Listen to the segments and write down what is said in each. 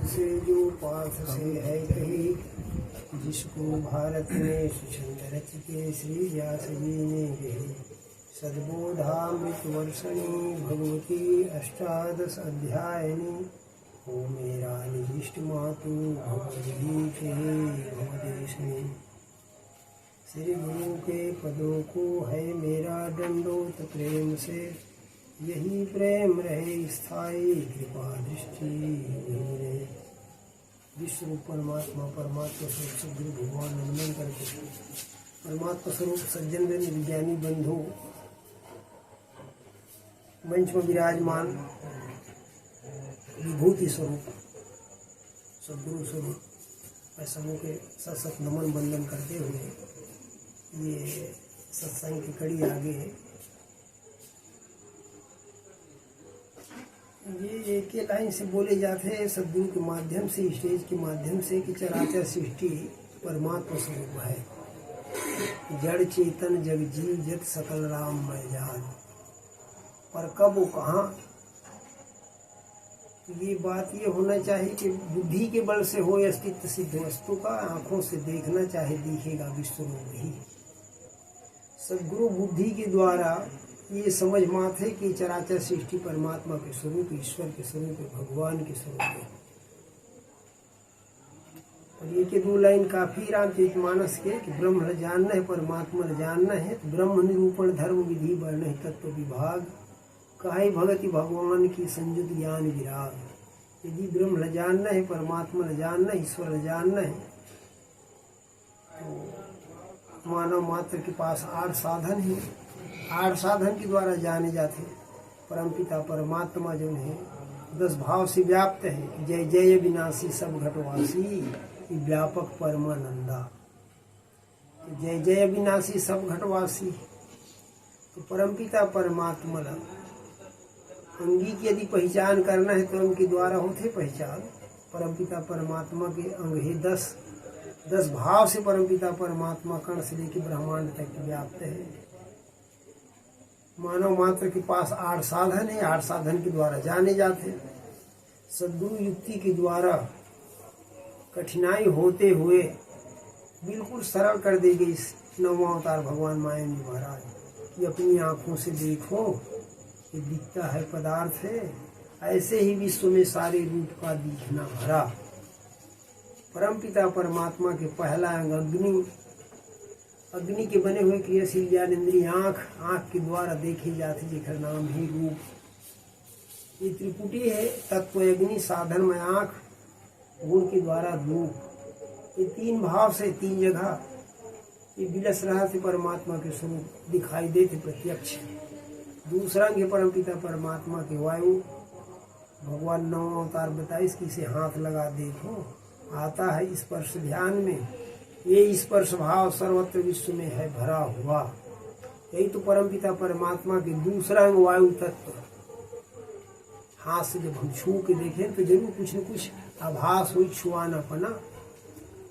से जो पार्थ से है कही, जिसको भारत में सुछंद रच के श्री व्यास जी ने कही। सद्बोधामृत वर्षणी भगवती अष्टादश अध्यायनी, हो मेरा निजिष्ट मातु भगवती के भवदेश में। श्री गुरु के पदों को है मेरा दंडोत प्रेम से, यही प्रेम रहे स्थायी कृपा दृष्टि मेरे। विश्व परमात्मा परमात्मा स्वरूप सदगुरु भगवान नंदन करके परमात्मा स्वरूप सज्जन विज्ञानी बंधु मंच में विराजमान विभूति स्वरूप सदगुरु स्वरूप समूह के सत नमन बंदन करते हुए ये सत्संग की कड़ी आगे ये एक लाइन से बोले जाते हैं सदगुरु के माध्यम से, स्टेज के माध्यम से कि चराचर सृष्टि परमात्मा स्वरूप है। जड़ चेतन जग जीव जत सकल राम मैं जान, पर कब वो कहाँ। ये बात ये होना चाहिए कि बुद्धि के बल से हो अस्तित्व सिद्ध वस्तु का, आंखों से देखना चाहे दिखेगा विश्व रूप ही। सदगुरु बुद्धि के द्वारा ये समझ माथे कि चराचर सृष्टि परमात्मा के स्वरूप, ईश्वर के स्वरूप, भगवान के स्वरूप है। और ये के दो लाइन काफी रामचरितमानस के कि ब्रह्म न जानना है परमात्मा न जानना है, तो ब्रह्म निरूपण धर्म विधि वर्ण है तत्व विभाग, काहे भगति भगवान की संयुत ज्ञान विराग। यदि ब्रह्म न जानना है परमात्मा न जानना है ईश्वर न जानना है, तो मानव मात्र के पास 8 साधन है। 8 साधन के द्वारा जाने जाते परमपिता परमात्मा जो है 10 भाव से व्याप्त है। जय जय विनाशी सब घटवासी, व्यापक परमानंदा। जय जय विनाशी सब घटवासी, तो परमपिता परमात्मा अंगी की यदि पहचान करना है तो उनके द्वारा होते पहचान। परमपिता परमात्मा के अंग है 10 भाव से परमपिता परमात्मा कण से लेकर ब्रह्मांड तक व्याप्त है। मानव मात्र के पास 8 साधन है, 8 साधन के द्वारा जाने जाते। सद्गुरु युक्ति के द्वारा कठिनाई होते हुए बिल्कुल सरल कर देगी इस 9वां अवतार भगवान मायावी महाराज कि अपनी आंखों से देखो, ये दिखता है पदार्थ है, ऐसे ही विश्व में सारे रूप का दिखना भरा। परमपिता परमात्मा के पहला अंग अग्नि, अग्नि के बने हुए क्रियाशील ज्ञानेंद्रिय आँख के द्वारा देखे जाते जिसका नाम ही रूप। ये त्रिपुटी है, तत्व अग्नि, साधन में आँख, गुण के द्वारा रूप। ये 3 भाव से 3 जगह ये विलस रहा थे परमात्मा के स्वरूप दिखाई देते प्रत्यक्ष। दूसरा अंग परमपिता परमात्मा के वायु, भगवान 9 अवतार 22 की से हाथ लगा देखो, आता है स्पर्श ध्यान में। ये स्पर्श भाव सर्वत्र विश्व में है भरा हुआ। यही तो परमपिता परमात्मा के दूसरा अंग वायु तत्व। हाथ से जब हम छू के देखें तो जरूर कुछ न कुछ आभास हुई, छुआना पना,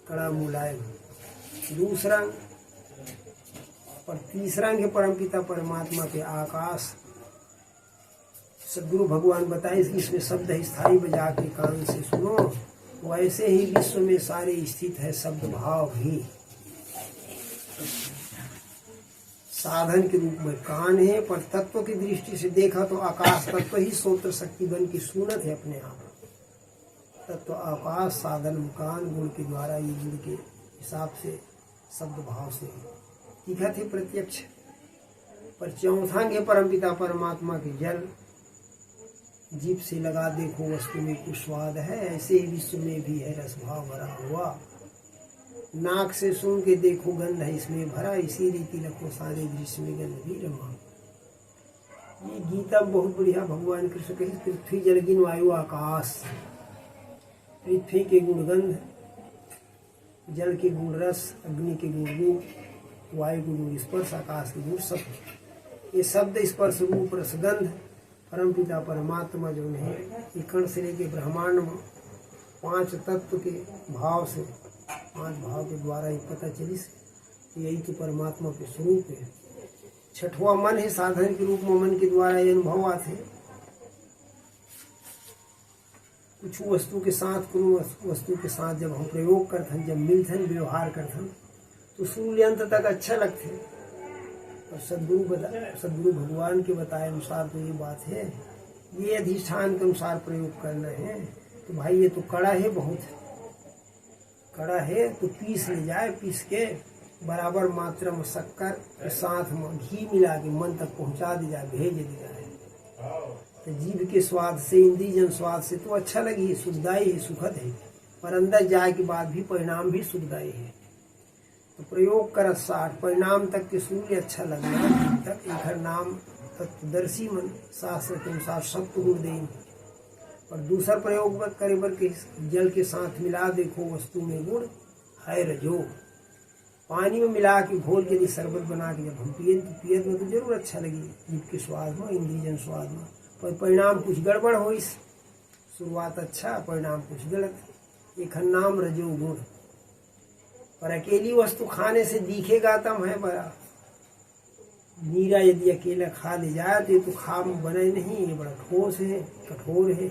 कड़ा मुलायम। दूसरा अंग और तीसरा अंग परमपिता परमात्मा के आकाश। सदगुरु भगवान बताए इसमें शब्द है स्थायी बजा के कान से सुनो, वैसे ही विश्व में सारे स्थित है शब्द भाव भी। साधन के रूप में कान है, पर तत्व की दृष्टि से देखा तो आकाश तत्व ही श्रोत्र शक्ति बन की सुनत है अपने आप। तत्व आकाश, साधन कान, गुण के द्वारा ये गुण के हिसाब से शब्द भाव से दिखा थे प्रत्यक्ष। पर चौथा के परमपिता परमात्मा के जल, जीभ से लगा देखो वस्तु में कुछ स्वाद है, ऐसे ही विश्व में भी है रस भाव भरा हुआ। नाक से सुन के देखो गंध है इसमें भरा, इसी रीति रखो सारे दृश्य में गंध भी रमा। ये गीता बहुत बढ़िया भगवान कृष्ण कही, पृथ्वी जलगिन वायु आकाश। पृथ्वी के गुण गंध, जल के गुण रस, अग्नि के गुण रूप, वायु के गुण स्पर्श, आकाश के गुण शब्द। ये शब्द स्पर्श रूप रस गंध परमपिता परमात्मा जो है ये कण से लेके ब्रह्मांड में 5 तत्व के भाव से, 5 भाव के द्वारा ये पता चली यही तो परमात्मा के स्वरूप है। 6वां मन है, साधन के रूप में मन के द्वारा ये अनुभव आते। कुछ वस्तु के साथ कोनो वस्तु के साथ जब हम प्रयोग करथन, जब मिलथन, व्यवहार करथन तो शुरू अंत तक अच्छा लगते। और सदगुरु भगवान के बताए अनुसार तो ये बात है, ये अधिष्ठान के अनुसार प्रयोग करना है। तो भाई ये तो कड़ा है, बहुत कड़ा है, तो पीस ले जाए, पीस के बराबर मात्रा में शक्कर के साथ में घी मिला के मन तक पहुंचा दी जाए, भेज दी जाए। तो जीभ के स्वाद से, इंद्रियजन स्वाद से तो अच्छा लगी, सुखदायी है, सुखद है, पर अंदर जाए के बाद भी परिणाम भी सुखदायी है। तो प्रयोग कर 60 परिणाम तक के सूर्य अच्छा लगना तक एक नाम तत्वदर्शी मन शास्त्र के अनुसार सत्व गुण दें। और दूसरा प्रयोग करे बर के जल के साथ मिला देखो वस्तु में गुण है रजो। पानी में मिला के घोल के शरबत बना के जब हम पिए तो पियत में तो जरूर अच्छा लगी, जीभ के स्वाद में, इंद्रियजन स्वाद में, पर परिणाम कुछ गड़बड़ हो। इस शुरुआत अच्छा, परिणाम कुछ गलत। एक नाम रजो गुण। पर अकेली वस्तु खाने से दिखेगा तम है बड़ा। नीरा यदि अकेला खा ले जाए तो ये तो खा बने नहीं, ये बड़ा ठोस है, कठोर है।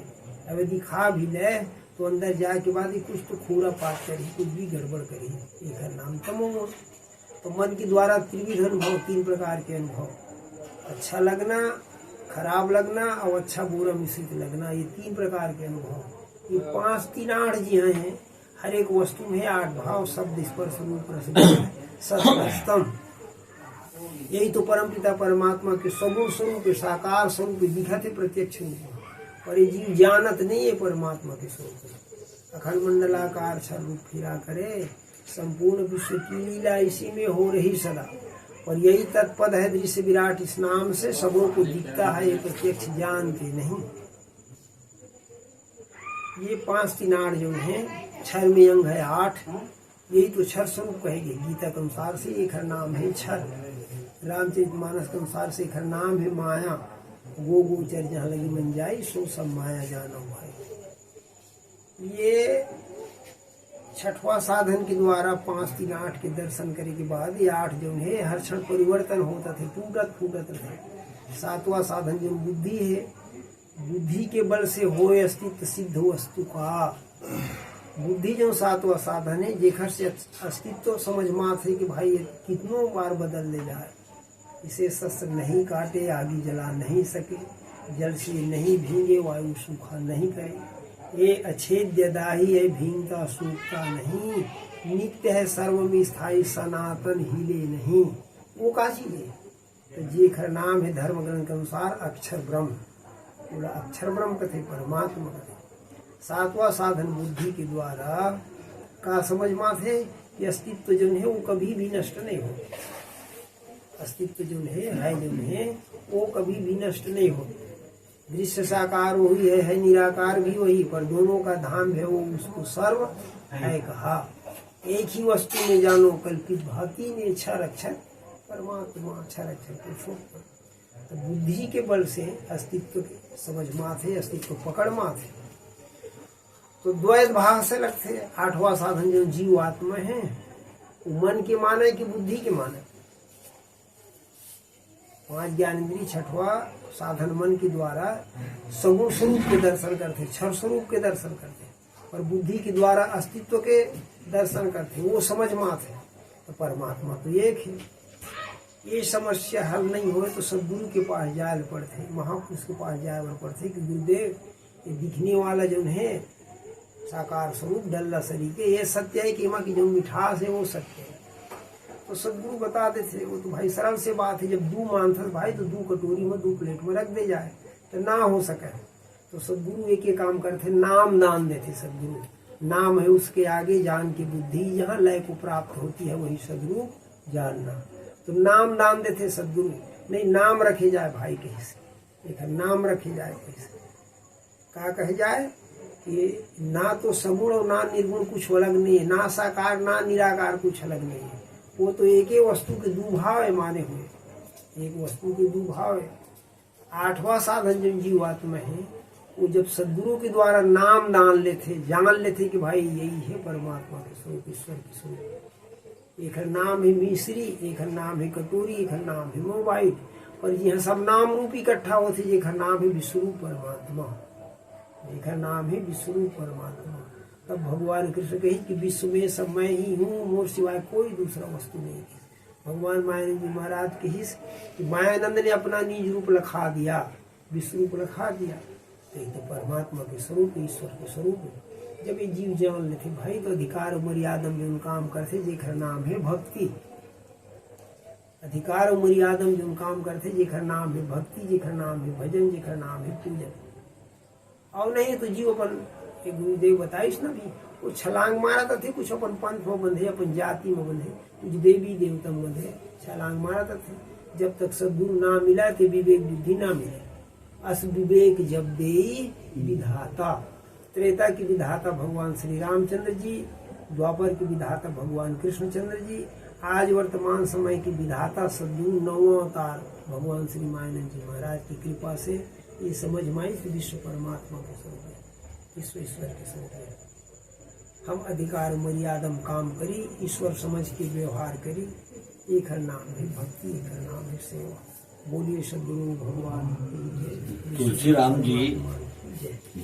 अब यदि खा भी ले तो अंदर जाए के बाद ही कुछ तो खूरा पात करी, कुछ भी गड़बड़ करी। एक है नाम तमोगुण। तो मन के द्वारा त्रिविध अनुभव, 3 प्रकार के अनुभव, अच्छा लगना, खराब लगना और अच्छा बुरा मिश्रित लगना, ये 3 प्रकार के अनुभव। ये 5 3 8 जी हैं। हर एक वस्तु में 8 भाव, शब्द, स्पर्श, रूप, रस, सत्सम। यही तो परमपिता परमात्मा के सगुण स्वरूप, साकार स्वरूप दिखा थे प्रत्यक्ष रूप। और ये जीव जानत नहीं है परमात्मा के स्वरूप। अखंड मंडलाकार छर रूप फिरा करे, संपूर्ण विश्व की लीला इसी में हो रही सदा। और यही तत्पद है दृश्य विराट, इस नाम से सबों को दिखता है, ये प्रत्यक्ष जानते नहीं। ये 5 3 8 जो है, क्षर में अंग है 8, यही तो क्षर स्वरूप कहेंगे। गीता के अनुसार से एक नाम है क्षर, रामचरितमानस के अनुसार से एक नाम है माया। गो गोचर जहाँ लगी मन जाई, सो सब माया जानो भाई। ये 6वां साधन के द्वारा 5 3 8 के दर्शन करे के बाद ये 8 जो है हर क्षण परिवर्तन होता थे, टूटत फूटत रहे। 7वां साधन जो बुद्धि है, बुद्धि के बल से हो अस्तित्व सिद्ध वस्तु का। बुद्धि जो 7वां साधन है, जेखर से अस्तित्व समझ मात है कि भाई ये कितनों बार बदल ले जाए। इसे शस्त्र नहीं काटे, आगी जला नहीं सके, जल से नहीं भींगे, वायु सूखा नहीं करे। ये अछेद्य दाही है, भींगता सूखता नहीं, नित्य है सर्व में स्थायी, सनातन हिले नहीं। वो का चीज है? तो जेखर नाम है धर्म ग्रंथ के अनुसार अक्षर ब्रह्म, पूरा अक्षर ब्रह्म कथे, परमात्मा कथे। 7वां साधन बुद्धि के द्वारा का समझ मात है कि अस्तित्व जो है वो कभी भी नष्ट नहीं हो। अस्तित्व जो है वो कभी भी नष्ट नहीं हो। दृश्य साकार वही है निराकार भी वही, पर दोनों का धाम है वो, उसको सर्व है कहा। एक ही वस्तु में जानो कल्पित भांति ने क्षर अक्षर परमात्मा, अक्षर अक्षर पुरुषोत्तम। तो बुद्धि के बल से अस्तित्व समझ मात है, अस्तित्व पकड़ मात है। तो द्वैत भाव से लगते। 8वां साधन जो जीव आत्मा है, वो मन के माने कि बुद्धि के माने। 5 ज्ञानेंद्रिय 6वां साधन मन के द्वारा सगुण स्वरूप के दर्शन करते, क्षर स्वरूप के दर्शन करते, और बुद्धि के द्वारा अस्तित्व के दर्शन करते, वो समझ मात है। तो परमात्मा तो एक है। ये समस्या हल नहीं हो तो सदगुरु के पास जाए पड़ते, महापुरुष के पास जाए पड़ते कि गुरुदेव ये दिखने वाला जो है साकार स्वरूप डल्ला सरीके, ये सत्य है कि माँ की जो मिठास है वो सत्य है। तो सदगुरु बता देते, वो तो भाई सरल से बात है। जब 2 मानथस भाई तो 2 कटोरी में 2 प्लेट में रख दे जाए तो ना हो सके। तो सदगुरु एक काम करते, नाम दान देते। सदगुरु नाम है, उसके आगे जान की बुद्धि जहाँ लय को प्राप्त होती है वही सदगुरु जानना। तो नाम दान देते सदगुरु। नहीं नाम रखे जाए भाई कहीं से, एक नाम रखे जाए कहीं से, क्या कहे जाए कि ना तो सगुण और ना निर्गुण कुछ अलग नहीं है, ना साकार ना निराकार कुछ अलग नहीं है। वो तो एक ही वस्तु के 2 भाव है माने हुए, एक वस्तु के 2 भाव है। 8वां साधन जो जीवात्मा है, वो जब सदगुरु के द्वारा नाम दान लेते, जान लेते कि भाई यही है परमात्मा के स्वरूप, ईश्वर के स्वरूप। एक नाम है मिश्री, एक नाम है कटोरी, एक नाम है मोबाइल, और यह सब नाम रूप इकट्ठा होते, एक नाम है विश्वरूप परमात्मा। जेकर नाम है विश्वरूप परमात्मा। तब भगवान कृष्ण कही कि विश्व में सब मैं ही हूँ, मोर सिवाय कोई दूसरा वस्तु नहीं है। भगवान मायानंद जी महाराज कही कि मायानंद ने अपना निज रूप लखा दिया, विश्व रूप लखा दिया, तो ये तो परमात्मा के स्वरूप, ईश्वर के स्वरूप है। जब ये जीव जान लेते भाई तो अधिकार मर्यादा में उन काम करते जेकर नाम है भक्ति, अधिकार मर्यादा में उन काम करते जेकर नाम है भक्ति, जेकर नाम है भजन, जेकर नाम है पूजन। और नहीं तो जीव अपन एक गुरुदेव बताइस ना भी, वो छलांग मारा था थे, कुछ अपन पंथ में बंधे, अपन जाति में बंधे, कुछ देवी देवता में बंधे, छलांग मारा था थे। जब तक सदगुरु ना मिला थे विवेक बुद्धि ना मिले। अस विवेक जब देई विधाता, त्रेता की विधाता भगवान श्री रामचंद्र जी, द्वापर की विधाता भगवान कृष्णचंद्र जी, आज वर्तमान समय की विधाता सदगुरु नौवां अवतार भगवान श्री मायानंद जी महाराज की कृपा से ये समझ में आई कि विश्व परमात्मा के स्वरूप है, विश्व ईश्वर के स्वरूप है। हम अधिकार मर्यादा में काम करी, ईश्वर समझ के व्यवहार करी। एक हर नाम है भक्ति, एक हर नाम है सेवा। बोलिए सदगुरु भगवान की जय। तुलसीराम जी,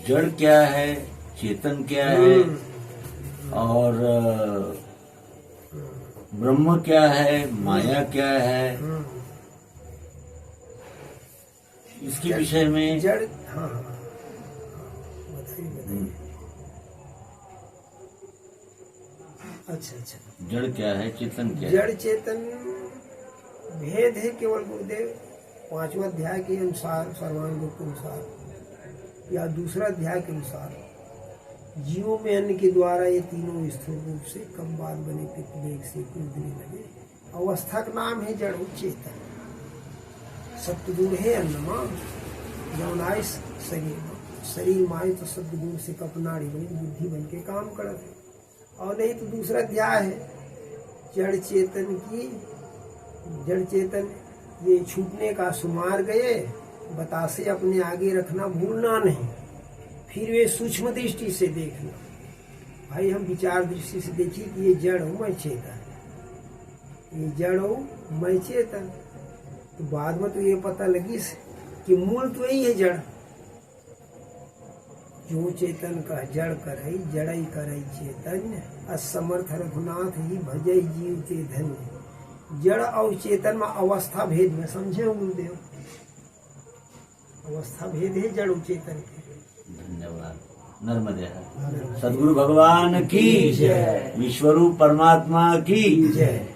जड़ क्या है, चेतन क्या है, और ब्रह्म क्या है, माया क्या है, इसके विषय में जड़, हाँ बताइए। अच्छा, जड़ क्या है, चेतन क्या है? जड़ चेतन भेद है केवल गुरुदेव 5वां अध्याय के अनुसार, सर्वांग के अनुसार या दूसरा अध्याय के अनुसार, जीवों में अन्न के द्वारा ये तीनों स्थूल रूप से कब बाद बने पित्त वेग से कूदने लगे। अवस्था का नाम है जड़ चेतन। सत्गुण है अन्नमा जौनाइस शरीर में, शरीर माए तो सत्गुण से कपनाड़ी बनी बुद्धि बन के काम करत। और नहीं तो दूसरा अध्याय है जड़ चेतन की, जड़ चेतन ये छूटने का सुमार गए, बतासे अपने आगे रखना भूलना नहीं, फिर वे सूक्ष्म दृष्टि से देखना। भाई हम विचार दृष्टि से देखिए कि ये जड़ हो मैं चेतन, ये जड़ हो मैं चेतन, तो बाद में तो ये पता लगी कि मूल तो यही है जड़। जो चेतन का जड़ करई, जड़ई करई चेतन, असमर्थ रघुनाथ ही भजई जीव ते धन्य। जड़ और चेतन में अवस्था भेद में समझे गुरुदेव, अवस्था भेद है जड़ और चेतन के। धन्यवाद। नर्मदे। सद्गुरु भगवान की जय, विश्वरूप परमात्मा की जय।